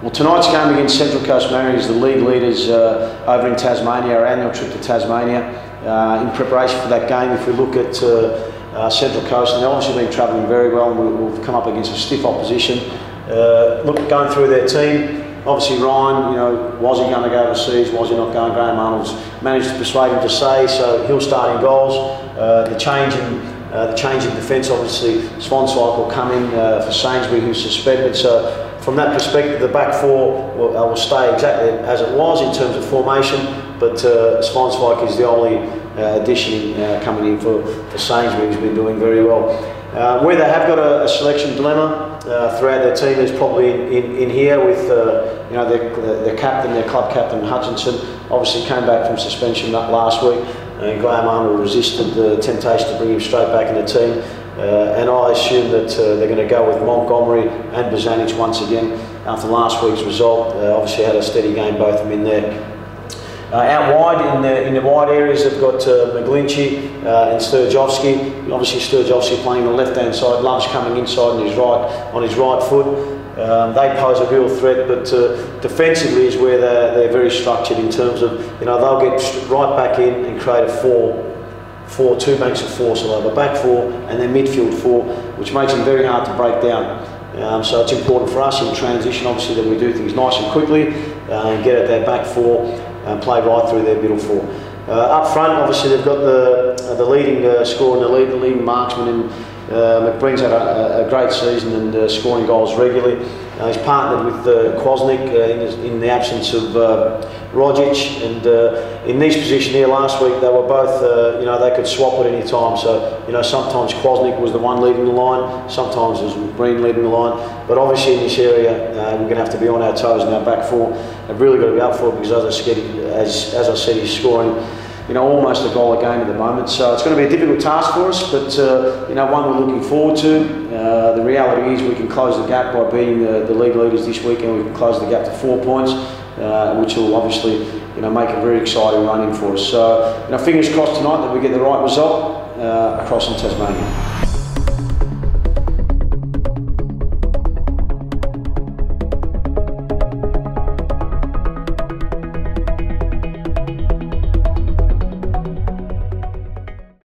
Well, tonight's game against Central Coast Mariners, the league leaders over in Tasmania, our annual trip to Tasmania. In preparation for that game, if we look at Central Coast, and they've obviously been travelling very well, and we've come up against a stiff opposition. Look, going through their team, obviously Ryan, was he going to go overseas, was he not going? Graham Arnold's managed to persuade him to stay, so he'll start in goals. The change in defence, obviously, Svonsvik will come in for Sainsbury, who's suspended. So from that perspective, the back four will stay exactly as it was in terms of formation, but Svonsvik is the only addition coming in for Sainsbury, who's been doing very well. Where they have got a selection dilemma throughout their team is probably in here with their captain, their club captain Hutchinson. Obviously came back from suspension last week, and Graham Arnold resisted the temptation to bring him straight back in the team. And I assume that they're going to go with Montgomery and Bozanic once again after last week's result. Obviously had a steady game, both of them in there. Out wide, in the wide areas, they've got McGlinchey and Sturjovski. Obviously Sturjovski playing the left-hand side, loves coming inside on his right foot. They pose a real threat, but defensively is where they're very structured in terms of, they'll get right back in and create a two banks of four, so they'll have a back four and then midfield four, which makes them very hard to break down. So it's important for us in transition, obviously, that we do things nice and quickly and get at their back four and play right through their middle four. Up front, obviously, they've got the leading scorer and the leading marksman, and McBreen's had a great season and scoring goals regularly. He's partnered with Kwasnik in the absence of Rogic, and in this position here last week they were both, they could swap at any time. So sometimes Kwasnik was the one leading the line, sometimes it was McBreen leading the line. But obviously in this area we're going to have to be on our toes in our back four. They've really got to be up for it because as I said, he's scoring almost a goal a game at the moment. So it's going to be a difficult task for us, but one we're looking forward to. The reality is we can close the gap by beating the league leaders this weekend. We can close the gap to 4 points, which will obviously make a very exciting run in for us. So fingers crossed tonight that we get the right result across in Tasmania.